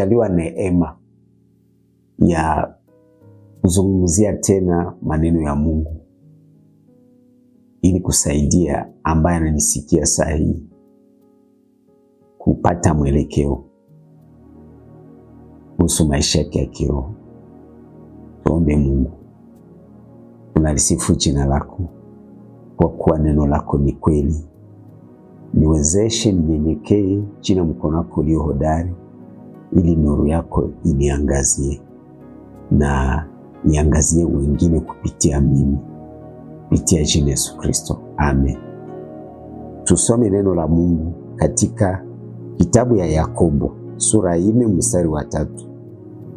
tumejaliwa neema ya kuzungumzia tena maneno ya Mungu ili kusaidia ambaye ananisikia saa hii kupata mwelekeo kuhusu maisha yake ya kiroho. Tuombe. Mungu, tunalisifu jina lako kwa kuwa neno lako ni kweli. Niwezeshe ninyenyekee chini ya mkono wako ulio hodari, ili nuru yako iniangazie na niangazie wengine kupitia mimi, kupitia jina Yesu Kristo, amen. Tusome neno la Mungu katika kitabu ya Yakobo sura 4 mstari wa 3.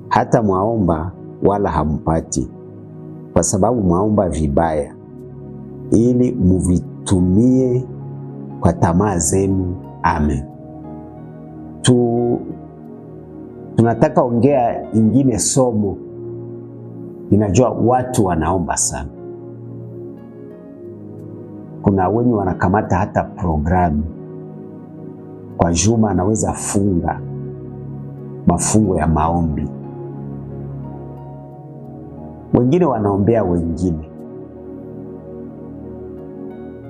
Hata mwaomba wala hampati, kwa sababu mwaomba vibaya, ili muvitumie kwa tamaa zenu. Amen. Tunataka ongea ingine somo. Ninajua watu wanaomba sana. Kuna wenye wanakamata hata programu kwa juma, anaweza funga mafungo ya maombi. Wengine wanaombea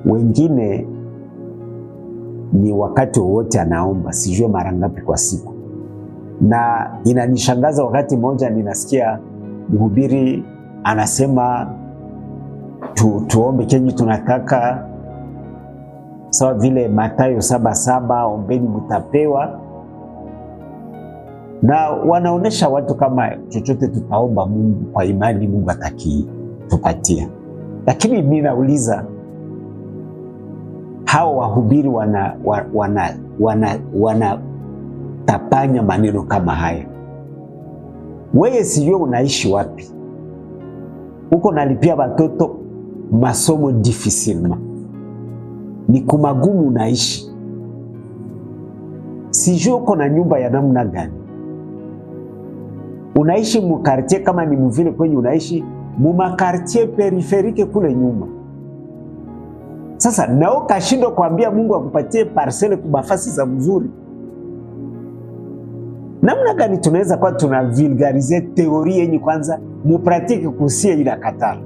wengine ni wakati wowote anaomba, sijue mara ngapi kwa siku. Na inanishangaza, wakati mmoja ninasikia mhubiri anasema tuombe kenye tunataka, sawa vile Mathayo 7:7, ombeni mtapewa. Na wanaonesha watu kama chochote tutaomba Mungu kwa imani, Mungu atakitupatia. Lakini mimi nauliza, hao wahubiri wanatapanya maneno kama haya. Wewe sijue unaishi wapi? Uko nalipia watoto masomo difficilement, ni kumagumu unaishi. Sijue uko na nyumba ya namna gani, unaishi mukartie, kama ni mvile kwenye unaishi mumakartie periferike kule nyuma. Sasa nao kashindo kuambia Mungu akupatie parcele kubafasi za mzuri. Namna gani tunaweza kwa tuna vulgarize teori yenye kwanza mupratike kusie ila katala?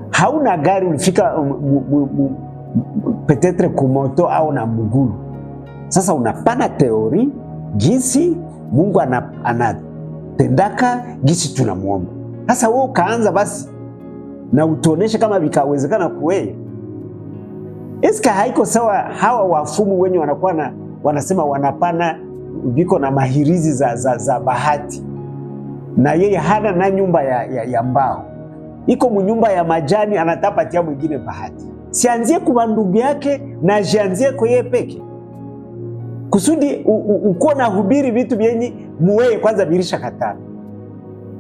Hauna gari, ulifika petetre kumoto au na mgulu. Sasa unapana teori jinsi Mungu anatendaka, jinsi tunamuomba. Sasa wewe ukaanza basi na utuoneshe kama vikawezekana kuweye. Eska haiko sawa? Hawa wafumu wenye wanakuwa wanasema wanapana viko na mahirizi za bahati, na yeye hana na nyumba ya mbao, iko munyumba ya majani, anatapatia mwingine bahati. Sianzie kwa ndugu yake na jianzie kwa yeye peke, kusudi uko na hubiri vitu vyenye muweye kwanza birisha katana.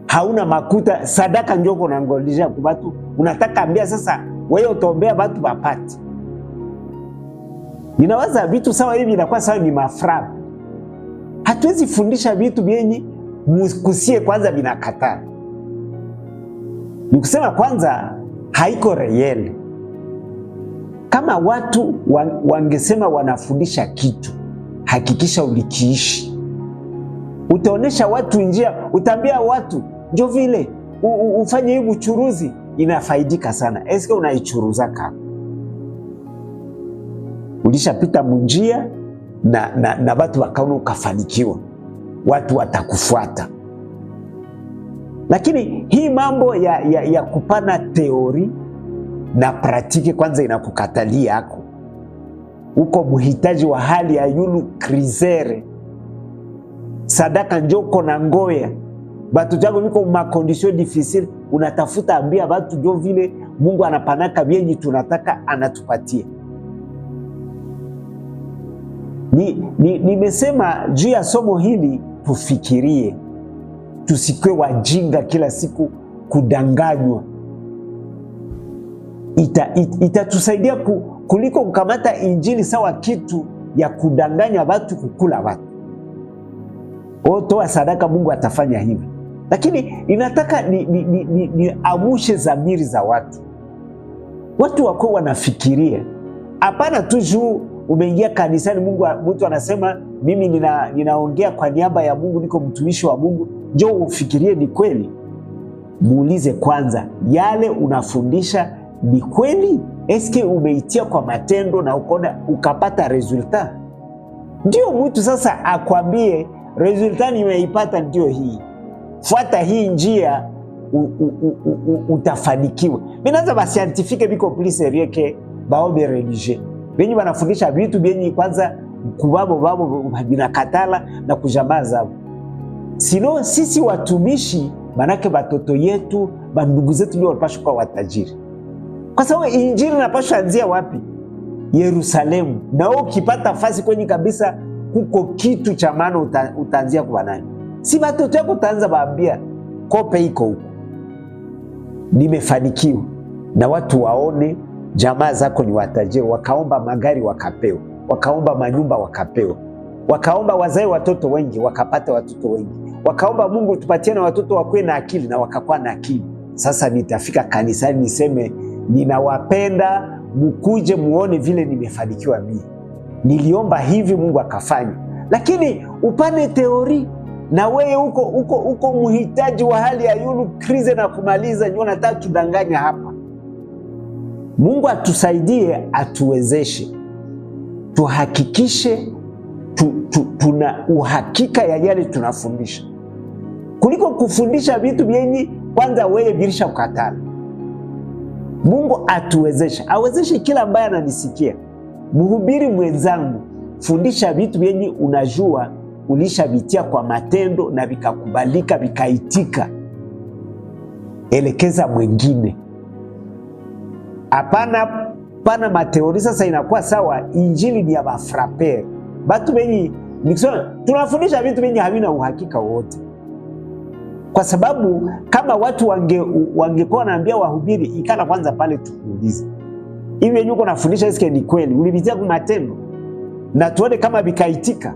Hauna makuta, sadaka njoko na ngolija kwa watu, unataka ambia sasa wewe utaombea watu bapati. Ninawaza vitu sawa hivi inakuwa sawa ni mafraba. Hatuwezi fundisha vitu vyenye kusie kwanza vinakataa. Ni kusema kwanza haiko reyele. Kama watu wangesema wanafundisha kitu, hakikisha ulikiishi. Utaonesha watu njia, utaambia watu ndio vile ufanye hii uchuruzi inafaidika sana. Eske unaichuruzaka? Ulishapita munjia na watu wakaona ukafanikiwa, watu watakufuata. Lakini hii mambo ya kupana teori na pratike kwanza inakukatalia yako. Uko muhitaji wa hali ya yulu krizere, sadaka njoko na ngoya, batu jangu niko makondisyon difficile, unatafuta ambia batu jo vile Mungu anapanaka vyenye tunataka anatupatia. Nimesema juu ya somo hili tufikirie, tusikwe wajinga kila siku kudanganywa. Itatusaidia kuliko kukamata injili sawa kitu ya kudanganya watu, kukula watu. Toa sadaka, Mungu atafanya hivi. Lakini inataka ni amushe zamiri za watu. Watu wako wanafikiria. Hapana tu juu umeingia kanisani, mtu anasema mimi ninaongea kwa niaba ya Mungu, niko mtumishi wa Mungu, njoo ufikirie ni kweli. Muulize kwanza, yale unafundisha ni kweli? Eske umeitia kwa matendo na ukapata resulta? Ndio mtu sasa akwambie resulta nimeipata, ndio hii, fuata hii njia, utafanikiwa. Minaza ba scientifique biko plus sérieux que baombe religieux. Benyi banafundisha vitu benyi kwanza kubabo binakatala na kujamaa zao. Sino sisi watumishi, manake batoto yetu, bandugu zetu ndio wanapaswa kuwa watajiri. Kwa sababu injili inapaswa anzia wapi? Yerusalemu. Na ukipata fasi kwenye kabisa kuko kitu cha maana, utaanzia kwa nani? Si batoto yako utaanza baambia kope iko huko, nimefanikiwa, na watu waone jamaa zako ni watajiri, wakaomba magari wakapewa, wakaomba manyumba wakapewa, wakaomba wazae watoto wengi wakapata watoto wengi, wakaomba Mungu tupatie na watoto wakuwe na akili na wakakuwa na akili. Sasa nitafika kanisani niseme ninawapenda, mkuje muone vile nimefanikiwa mimi, niliomba hivi Mungu akafanya. Lakini upane teori na wewe uko muhitaji wa hali ya yulu krize na kumaliza, ndio nataka tudanganya hapa. Mungu atusaidie, atuwezeshe, tuhakikishe tuna uhakika ya yale tunafundisha, kuliko kufundisha vitu vyenye kwanza wewe vilisha kukatala. Mungu atuwezeshe, awezeshe kila ambaye ananisikia. Mhubiri mwenzangu, fundisha vitu vyenye unajua ulishavitia kwa matendo na vikakubalika, vikaitika. Elekeza mwingine. Hapana mateori. Sasa inakuwa sawa, injili ni ya bafraper. Batu benyi tunafundisha vitu benyi havina uhakika wote. Kwa sababu kama watu wangekuwa naambia wahubiri, ikala kwanza pale tukuulize, hivi yenye uko nafundisha eske ni kweli? Ulivitia kwa matendo na tuone kama vikaitika.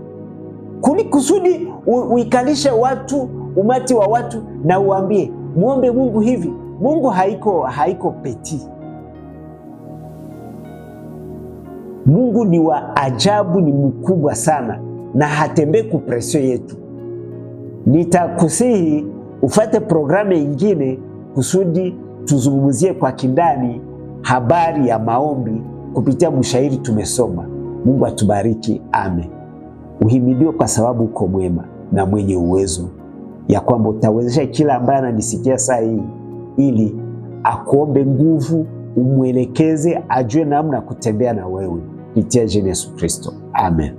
Kusudi uikalishe watu, umati wa watu, na uambie muombe Mungu hivi. Mungu haiko peti. Mungu ni wa ajabu, ni mkubwa sana na hatembei kupresio yetu. Nitakusihi ufate programu ingine kusudi tuzungumzie kwa kindani habari ya maombi kupitia mshairi tumesoma. Mungu atubariki, amen. Uhimidiwe kwa sababu uko mwema na mwenye uwezo, ya kwamba utawezesha kila ambaye ananisikia saa hii ili akuombe nguvu, umwelekeze, ajue namna kutembea na wewe kupitia Yesu Kristo, amen.